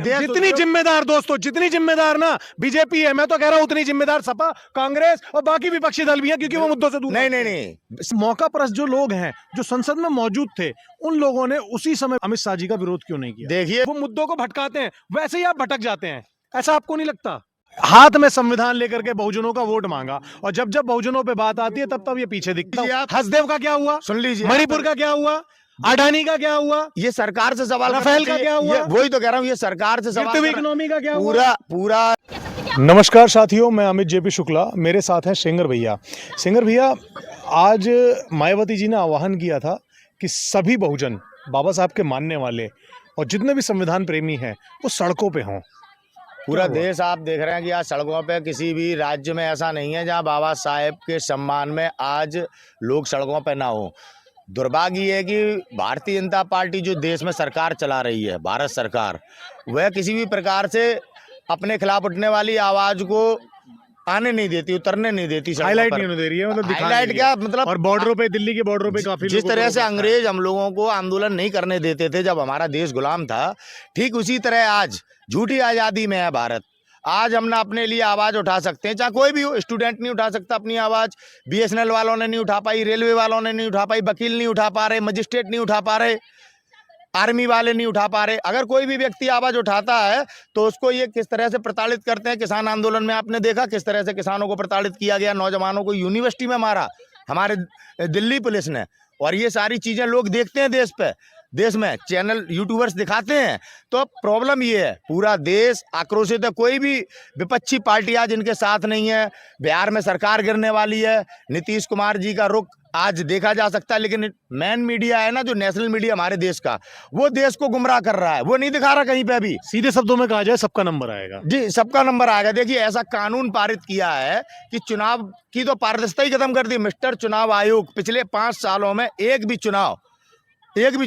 जितनी जिम्मेदार दोस्तों, जितनी जिम्मेदार ना बीजेपी है, मैं तो कह रहा हूं उतनी जिम्मेदार सपा, कांग्रेस और बाकी विपक्षी दल भी हैं, क्योंकि वो मुद्दों से दूर नहीं। इस मौका पर जो लोग हैं जो संसद में मौजूद थे, उन लोगों ने उसी समय अमित शाह जी का विरोध क्यों नहीं किया? देखिए, वो मुद्दों को भटकाते हैं, वैसे ही आप भटक जाते हैं। ऐसा आपको नहीं लगता? हाथ में संविधान लेकर के बहुजनों का वोट मांगा, और जब जब बहुजनों पे बात आती है तब तब ये पीछे दिखता है। हसदेव का क्या हुआ? सुन लीजिए, मणिपुर का क्या हुआ? अडानी का क्या हुआ? ये सरकार से सवाल राफेल का क्या हुआ? वही तो कह रहा हूँ, ये सरकार से सवाल इकोनॉमी का क्या हुआ? पूरा नमस्कार साथियों, मैं अमित जेपी शुक्ला, मेरे साथ हैं सेंगर भैया। सेंगर भैया, आज मायावती जी ने आह्वान किया था कि सभी बहुजन, बाबा साहब के मानने वाले और जितने भी संविधान प्रेमी हैं वो सड़कों पे हों। पूरा देश आप देख रहे हैं कि आज सड़कों पे, किसी भी राज्य में ऐसा नहीं है जहां बाबा साहेब के सम्मान में आज लोग सड़कों पे ना हो। दुर्भाग्य ये है कि भारतीय जनता पार्टी जो देश में सरकार चला रही है, भारत सरकार, वह किसी भी प्रकार से अपने खिलाफ उठने वाली आवाज को आने नहीं देती, उतरने नहीं देती, हाईलाइट नहीं होने दे रही है, मतलब हाईलाइट क्या मतलब। और बॉर्डरों पे, दिल्ली के बॉर्डरों पे काफी जिस तरह से अंग्रेज हम लोगों को आंदोलन नहीं करने देते थे जब हमारा देश गुलाम था, ठीक उसी तरह आज झूठी आज़ादी में है भारत। आज हम ना अपने लिए आवाज़ उठा सकते हैं, चाहे कोई भी हो। स्टूडेंट नहीं उठा सकता अपनी आवाज़, बीएसएनएल वालों ने नहीं उठा पाई, रेलवे वालों ने नहीं उठा पाई, वकील नहीं उठा पा रहे, मजिस्ट्रेट नहीं उठा पा रहे, आर्मी वाले नहीं उठा पा रहे। अगर कोई भी व्यक्ति आवाज़ उठाता है तो उसको ये किस तरह से प्रताड़ित करते हैं। किसान आंदोलन में आपने देखा किस तरह से किसानों को प्रताड़ित किया गया, नौजवानों को यूनिवर्सिटी में मारा हमारे दिल्ली पुलिस ने। और ये सारी चीज़ें लोग देखते हैं देश में चैनल यूट्यूबर्स दिखाते हैं। तो अब प्रॉब्लम ये है, पूरा देश आक्रोशित है। कोई भी विपक्षी पार्टी आज इनके साथ नहीं है। बिहार में सरकार गिरने वाली है, नीतीश कुमार जी का रुख आज देखा जा सकता है, लेकिन मेन मीडिया है ना, जो नेशनल मीडिया हमारे देश का, वो देश को गुमराह कर रहा है, वो नहीं दिखा रहा कहीं पे भी। सीधे शब्दों में कहा जाए, सबका नंबर आएगा। जी, सबका नंबर आएगा। देखिए, ऐसा कानून पारित किया है कि चुनाव की तो पारदर्शिता ही खत्म कर दी। मिस्टर चुनाव आयोग पिछले 5 सालों में एक भी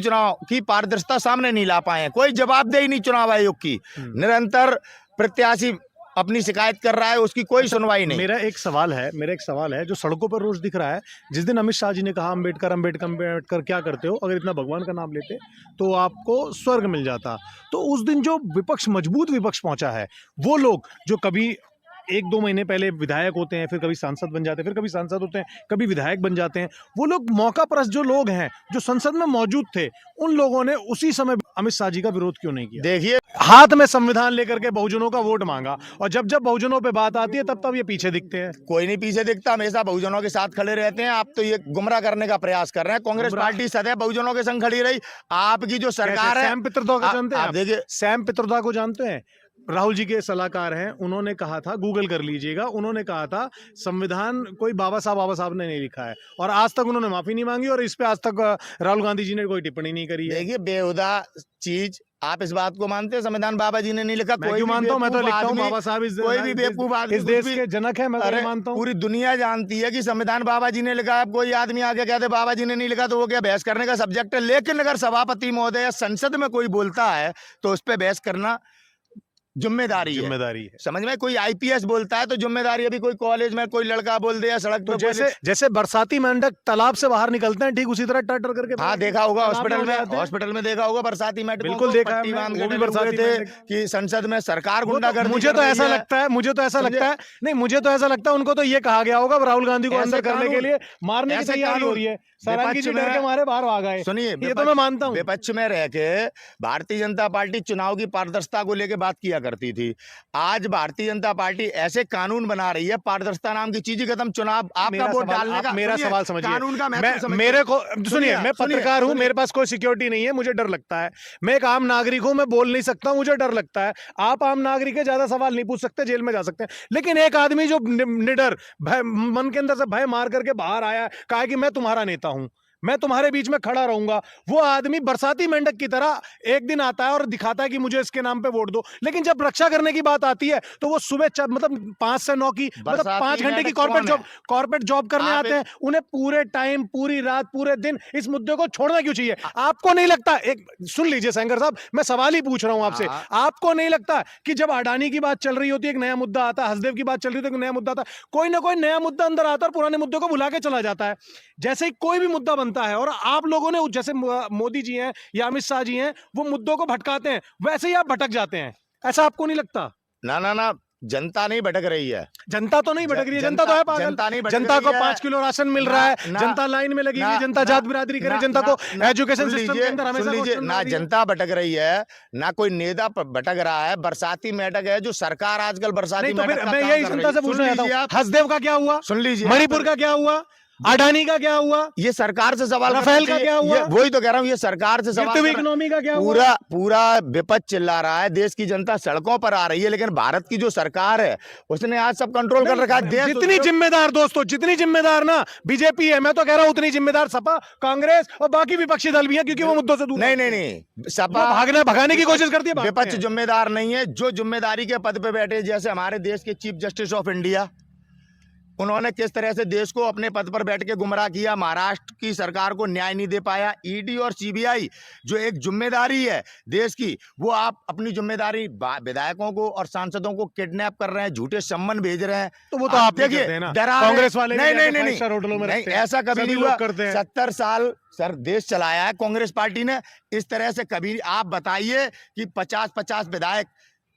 चुनाव की पारदर्शिता सामने नहीं ला पाए हैं। कोई जवाबदेही नहीं चुनाव आयोग की। निरंतर प्रत्याशी अपनी शिकायत कर रहा है, उसकी कोई सुनवाई नहीं। मेरा एक सवाल है जो सड़कों पर रोज दिख रहा है। जिस दिन अमित शाह जी ने कहा अम्बेडकर क्या करते हो, अगर इतना भगवान का नाम लेते तो आपको स्वर्ग मिल जाता, तो उस दिन जो मजबूत विपक्ष पहुंचा है, वो लोग जो कभी 1-2 महीने पहले विधायक होते हैं, फिर कभी सांसद बन जाते हैं, फिर कभी सांसद होते हैं, कभी विधायक बन जाते हैं, वो लोग मौका परस्त जो लोग हैं जो संसद में मौजूद थे, उन लोगों ने उसी समय अमित शाह जी का विरोध क्यों नहीं किया? देखिए, हाथ में संविधान लेकर के बहुजनों का वोट मांगा, और जब जब बहुजनों पे बात आती है तब तब ये पीछे दिखते हैं। कोई नहीं पीछे दिखता, हमेशा बहुजनों के साथ खड़े रहते हैं। आप तो ये गुमराह करने का प्रयास कर रहे हैं। कांग्रेस पार्टी सदैव बहुजनों के संग खड़ी रही। आपकी जो सरकार है, सैम पित्रोदा को जानते हैं आप? देखिए, सैम पित्रोदा को जानते हैं? राहुल जी के सलाहकार हैं। उन्होंने कहा था, गूगल कर लीजिएगा, उन्होंने कहा था संविधान कोई बाबा साहब ने नहीं लिखा है, और आज तक उन्होंने माफी नहीं मांगी, और इस पे आज तक राहुल गांधी जी ने कोई टिप्पणी नहीं करी है। देखिए, बेहुदा चीज, आप इस बात को मानते हैं संविधान बाबा जी ने नहीं लिखा? मैं क्यों मानता हूं? मैं तो लिखता हूं बाबा साहब कोई भी बेवकूफ आदमी इस देश के जनक है, मैं तो मानता हूं। पूरी दुनिया जानती है कि संविधान बाबा जी ने लिखा है। कोई आदमी आगे कहते बाबा जी ने नहीं लिखा तो वो क्या बहस करने का सब्जेक्ट है? लेकिन अगर सभापति महोदय या संसद में कोई बोलता है तो उस पर बहस करना जिम्मेदारी है। समझ में? कोई आईपीएस बोलता है तो जिम्मेदारी। अभी कोई कॉलेज में कोई लड़का बोल दे या सड़क तो जैसे बरसाती मेंढक तालाब से बाहर निकलते हैं, ठीक उसी तरह टर करके। हाँ, देखा होगा हॉस्पिटल में देखा होगा बरसाती मेंढक। बिल्कुल देखा है, वो भी बरसाती थे कि संसद में सरकार गुंडागर्दी। मुझे तो ऐसा लगता है उनको तो ये कहा गया होगा राहुल गांधी को अंदर करने के लिए, मारने की तैयारी हो रही है। सारंगी जी डर के मारे बाहर आ गए। सुनिए, ये तो मैं मानता हूँ। विपक्ष में रह के भारतीय जनता पार्टी चुनाव की पारदर्शिता को लेकर बात किया करती थी। आज भारतीय जनता पार्टी ऐसे कानून बना रही है, पारदर्शिता नाम की चीज ही खत्म। चुनाव आपका वोट डालने का, मेरा सवाल समझिए, कानून का मेरे को सुनिए, मैं पत्रकार हूं, मेरे पास कोई सिक्योरिटी नहीं है, मुझे डर लगता है। मैं एक आम नागरिक हूं, मैं बोल नहीं सकता, मुझे डर लगता है। आप आम नागरिक है, ज्यादा सवाल नहीं पूछ सकते, जेल में जा सकते हैं। लेकिन एक आदमी जो निडर भय, मन के अंदर से भय मार करके बाहर आया, कहा कि मैं तुम्हारा नेता हूं, मैं तुम्हारे बीच में खड़ा रहूंगा, वो आदमी बरसाती मेंढक की तरह एक दिन आता है और दिखाता है कि मुझे इसके नाम पे वोट दो। लेकिन जब रक्षा करने की बात आती है तो वो सुबह 5 से 9 की, मतलब 5 घंटे की कॉर्पोरेट जॉब करने आते हैं। उन्हें पूरे टाइम, पूरी रात, पूरे दिन इस मुद्दे को छोड़ना क्यों चाहिए? आपको नहीं लगता? एक सुन लीजिए सेंगर साहब, मैं सवाल ही पूछ रहा हूं आपसे। आपको नहीं लगता कि जब अडानी की बात चल रही होती है, एक नया मुद्दा आता है, हसदेव की बात चल रही होती है, एक नया मुद्दा आता है, कोई ना कोई नया मुद्दा अंदर आता है और पुराने मुद्दे को भुला के चला जाता है। जैसे ही कोई भी मुद्दा बनता है और आप लोगों ने, जैसे मोदी जी हैं या अमित शाह जी हैं, वो मुद्दों को भटकाते हैं, वैसे ही आप भटक जाते हैं। ऐसा आपको नहीं लगता? ना ना ना, जनता नहीं भटक रही है। जनता तो नहीं भटक रही है, जनता तो है पागल। जनता नहीं भटक जनता को रही है। 5 किलो राशन मिल रहा है, ना- जनता लाइन में लगी हुई है, ना- जनता ना- जात बिरादरी करे, ना- जनता ना- को ना- एजुकेशन सुन सिस्टम के लीजिए, अंदर हमेशा सुन लीजिए, क्वेश्चन ना आ रही है। जनता भटक रही है, ना कोई नेता भटक रहा है। बरसाती मेढक है जो सरकार आजकल बरसाती नहीं तो मेढक फिर का मैं काम यही कर जनता रही से है। पूछना सुन चाहता लीजिए हूँ, आप, हसदेव का क्या हुआ? सुन लीजिए, मणिपुर का क्या हुआ? अडानी का क्या हुआ? ये सरकार से सवाल करना राफेल का चाहिए। क्या हुआ? ये वही तो कह रहा हूँ, ये सरकार से सवाल गिरती हुई करना- इकोनॉमी का क्या हुआ? पूरा पूरा विपक्ष चिल्ला रहा है, देश की जनता सड़कों पर आ रही है, लेकिन भारत की जो सरकार है उसने आज सब कंट्रोल कर रखा है। देश जितनी जिम्मेदार दोस्तों, जितनी जिम्मेदार ना बीजेपी है, मैं तो कह रहा हूं उतनी जिम्मेदार सपा, कांग्रेस और बाकी विपक्षी दल भी हैं, क्योंकि वो मुद्दों से दूर नहीं रहते नहीं हैं। नहीं, सपा वो भगाने की कोशिश करती है, भागते विपक्ष हैं। जिम्मेदार नहीं है। जो जिम्मेदारी के पद पे बैठे, जैसे हमारे देश के चीफ जस्टिस ऑफ इंडिया, उन्होंने किस तरह से देश को अपने पद पर बैठ के गुमराह किया, महाराष्ट्र की सरकार को न्याय नहीं दे पाया। ईडी और सीबीआई जो एक जिम्मेदारी है देश की, वो आप अपनी जिम्मेदारी विधायकों को और सांसदों को किडनैप कर रहे हैं, झूठे सम्मन भेज रहे हैं। तो वो तो आप देखिए, करते हैं ना, डरा रहे- कांग्रेस वाले नहीं भी नहीं जाके नहीं 5 स्टार होटलों में नहीं, रखते हैं। ऐसा कभी सभी नहीं लोग हुआ। करते हैं। 70 साल सर देश चलाया है कांग्रेस पार्टी ने, इस तरह से कभी आप बताइए कि 50-50 विधायक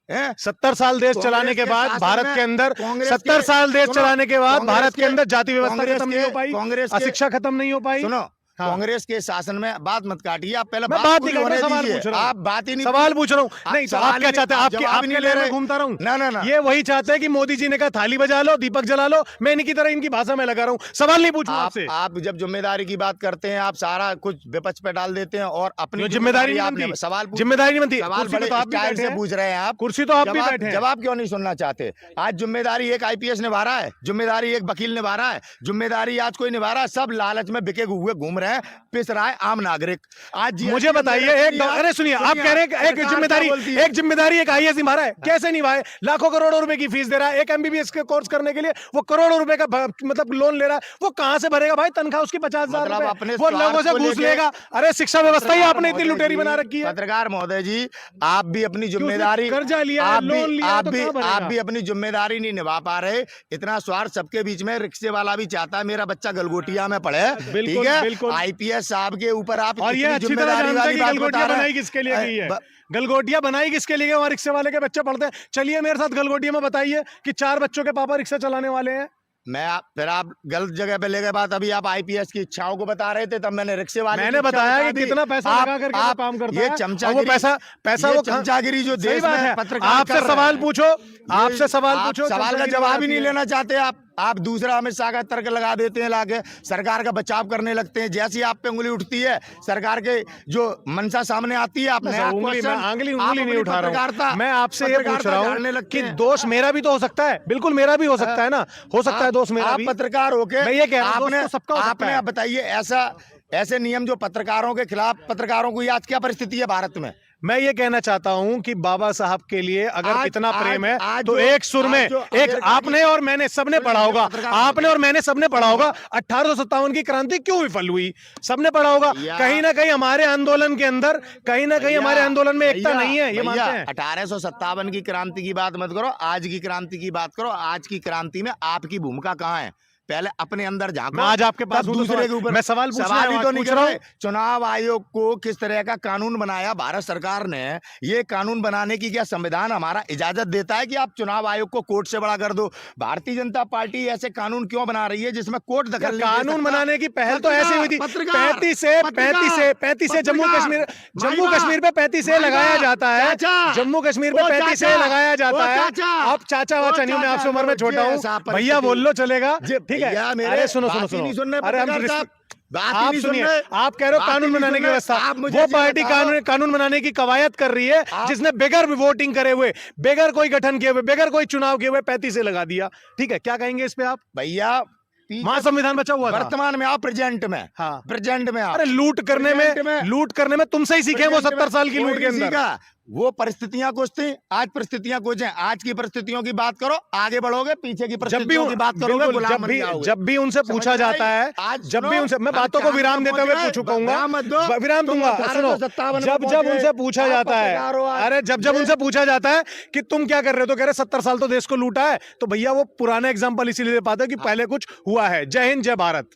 70 साल देश कांग्रेस चलाने के के बाद शासन भारत में- के अंदर कांग्रेस 70 के- साल देश सुनो, चलाने के बाद कांग्रेस भारत के के- अंदर जाति व्यवस्था कांग्रेस खत्म नहीं हो के- पाई, कांग्रेस के- अशिक्षा खत्म नहीं हो पाई। सुनो, हाँ। कांग्रेस के शासन में बात मत काटिए, आप पहले मैं बात नहीं पूरी कर रहा, होने सवाल दीजिए। पूछ रहा हूं। आप बात ही नहीं, सवाल पूछ रहा हूँ। आप नहीं तो सवाल आप ही क्या नहीं- चाहते हैं? आप आपके जवाब ही आपके नहीं ले लेन में रहे। घूमता रहूं? ना ना ना, ये वही चाहते हैं कि मोदी जी ने कहा थाली बजा लो, दीपक जला लो, मैं इनकी तरह इनकी भाषा में लगा रहा हूँ। सवाल नहीं पूछूं आपसे। आप जब जिम्मेदारी की बात करते हैं, आप सारा कुछ विपक्ष पे डाल देते हैं और अपनी जिम्मेदारी नहीं आपने बनती, सवाल जिम्मेदारी नहीं बनती। सवाल कुर्सी बड़े पे तो आप भी स्टाइल बैठे से हैं। पूछ रहे हैं आप, कुर्सी तो आप भी बैठे हैं। जवाब क्यों नहीं सुनना चाहते? आज जिम्मेदारी एक आईपीएस निभा रहा है, जिम्मेदारी एक वकील निभा रहा है, जिम्मेदारी आज कोई निभा रहा है। सब लालच में बिके हुए घूम रहे हैं, पिस रहा है आम नागरिक। आज मुझे बताइए, अरे सुनिए, आप कह रहे हैं एक जिम्मेदारी एक आईएएस निभा रहा है, कैसे निभाए? लाखों करोड़ों रुपए की फीस दे रहा है, एक एमबीबीएस के कोर्स करने के लिए वो करोड़ों रुपए का मतलब लोन ले रहा है, वो कहां से भरेगा भाई? तनख्वाह उसकी 50,000 मतलब अपने रुपए, वो लोगों से घूस लेगा। अरे शिक्षा व्यवस्था ही आपने इतनी लुटेरी बना रखी है। पत्रकार महोदय जी, आप भी अपनी जिम्मेदारी, कर्जा लिया है, लोन लिया है, तो कहां भरेगा? आप भी अपनी जिम्मेदारी नहीं निभा पा रहे। इतना स्वार्थ सबके बीच में, रिक्शे वाला भी चाहता है मेरा बच्चा गलगोटिया में पढ़े, ठीक है? आईपीएस साहब के ऊपर आप और ये अच्छी तरह जानते हैं कि गलगोटिया बनाई किसके लिए गई है। गलगोटिया बनाई किसके लिए? वहां रिक्शे वाले के बच्चे पढ़ते हैं। चलिए मेरे साथ गलगोटिया में बताइए कि 4 बच्चों के पापा रिक्शा चलाने वाले हैं। फिर आप गलत जगह पे ले गए बात। अभी आप आईपीएस की इच्छाओं को बता रहे थे, तब मैंने रिक्शे वाले मैंने बताया कि कितना पैसा लगा करके वो काम करता है। ये चमचागिरी, वो पैसा वो चमचागिरी जो देश में पत्रकार आपसे सवाल पूछो, आपसे सवाल पूछो, सवाल का जवाब ही नहीं लेना चाहते आप दूसरा अमित शाह का तर्क लगा देते हैं, लाके सरकार का बचाव करने लगते हैं। जैसे ही आप पे उंगली उठती है, सरकार के जो मंशा सामने आती है, आप उंगली नहीं उठा रहा हूं। मैं आपसे ये पूछ रहा हूं कि दोष मेरा भी तो हो सकता है, बिल्कुल मेरा भी हो सकता है ना, हो सकता है दोष मेरा भी। पत्रकार होके मैं ये कह रहा हूं, सबका हो सकता है। आप बताइए, ऐसे नियम जो पत्रकारों के खिलाफ, पत्रकारों को आज क्या परिस्थिति है भारत में? मैं ये कहना चाहता हूं कि बाबा साहब के लिए अगर इतना प्रेम है तो एक सुर में, एक आपने और मैंने सबने पढ़ा होगा, आपने और मैंने सबने पढ़ा होगा 1857 की क्रांति क्यों विफल हुई, सबने पढ़ा होगा। कहीं ना कहीं हमारे आंदोलन के अंदर, कहीं ना कहीं हमारे आंदोलन में एकता नहीं है, ये मानते हैं। 1857 की क्रांति की बात मत करो, आज की क्रांति की बात करो। आज की क्रांति में आपकी भूमिका कहाँ है? पहले अपने अंदर झांको। मैं आज आपके पास दूसरे के ऊपर मैं सवाल ही तो नहीं कर रहे। चुनाव आयोग को किस तरह का कानून बनाया भारत सरकार ने? ये कानून बनाने की क्या संविधान हमारा इजाजत देता है कि आप चुनाव आयोग को कोर्ट से बड़ा कर दो? भारतीय जनता पार्टी ऐसे कानून क्यों बना रही है जिसमें कोर्ट दखल नहीं? कानून बनाने की पहल तो ऐसी हुई थी 35 से जम्मू कश्मीर पे 35 से लगाया जाता है, जम्मू कश्मीर पे 35 से लगाया जाता है। आप चाचा वाचा नहीं, मैं आपसे उम्र में छोटा हूँ, भैया बोल लो चलेगा, ठीक है? अरे सुनो, अरे आप सुनिए, आप कह रहे हो कानून बनाने की व्यवस्था, वो पार्टी कानून बनाने की कवायद कर रही है जिसने बेगर वोटिंग करे हुए, बेगर कोई गठन किए हुए, बेगर कोई चुनाव किए हुए 35 से लगा दिया। ठीक है, क्या कहेंगे इस पे आप? भैया वहां संविधान बचा हुआ था, वर्तमान में आप प्रेजेंट में, हाँ प्रेजेंट में आप, अरे लूट करने में तुमसे ही सीखे वो 70 साल की लूट के अंदर। वो परिस्थितियां कुछ थी, आज परिस्थितियां कुछ हैं। आज की परिस्थितियों की बात करो, आगे बढ़ोगे, पीछे की परिस्थितियों की बात करोगे, जब भी उनसे पूछा जाता है, जब भी उनसे, मैं बातों को विराम देते हुए पूछूंगा, विराम दूंगा, सुनो, जब उनसे पूछा जाता है, अरे जब उनसे पूछा जाता है कि तुम क्या कर रहे हो, तो कह रहे 70 साल तो देश को लूटा है। तो भैया वो पुराना एग्जाम्पल इसीलिए दे पाते कि पहले कुछ हुआ है। जय हिंद, जय भारत।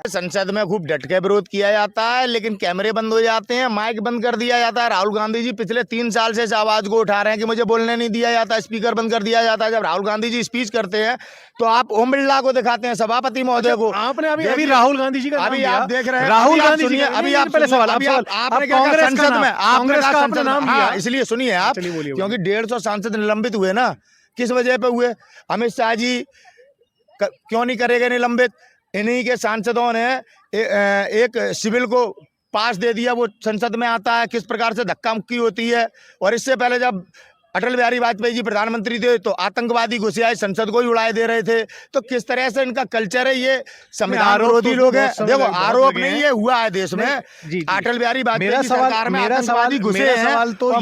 संसद में खूब डट के विरोध किया जाता है, लेकिन कैमरे बंद हो जाते हैं, माइक बंद कर दिया जाता है। राहुल गांधी जी पिछले 3 साल से इस आवाज को उठा रहे हैं कि मुझे बोलने नहीं दिया जाता, स्पीकर बंद कर दिया जाता है। जब राहुल गांधी जी स्पीच करते हैं तो आप ओम बिरला को दिखाते हैं, सभापति महोदय को। आपने अभी राहुल गांधी जी का अभी आप देख रहे हैं, राहुल गांधी जी, अभी आप पहले सवाल, आपने कांग्रेस संसद में कांग्रेस का अपना नाम लिया, इसलिए सुनिए आप, क्योंकि 150 सांसद निलंबित हुए ना, किस वजह पे हुए? अमित शाह जी क्यों नहीं करेंगे निलंबित? इन्हीं के सांसदों ने एक सिविल को पास दे दिया, वो संसद में आता है, किस प्रकार से धक्का मुक्की होती है। और इससे पहले जब अटल बिहारी वाजपेयी जी प्रधानमंत्री थे तो आतंकवादी घुसे आए, संसद को ही उड़ाए दे रहे थे। तो किस तरह से इनका कल्चर है, ये संविधान विरोधी लोग हैं। देखो, आरोप नहीं ये हुआ है देश में, अटल बिहारी वाजपेयी की सरकार में आतंकवादी घुसे हैं,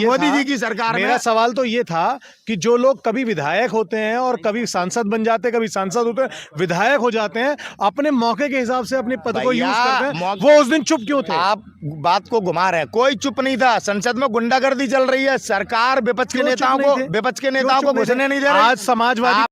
मोदी जी की सरकार में। मेरा सवाल तो ये था कि जो लोग कभी विधायक होते हैं और कभी सांसद बन जाते हैं, कभी सांसद होते हैं, विधायक हो जाते हैं, अपने मौके के हिसाब से अपने पद को यूज करते हैं, वो उस दिन चुप क्यों थे? आप बात को घुमा रहे हैं, कोई चुप नहीं था। संसद में गुंडागर्दी चल रही है, सरकार विपक्ष के नेताओं को घुसने नहीं दे रही। आज समाजवादी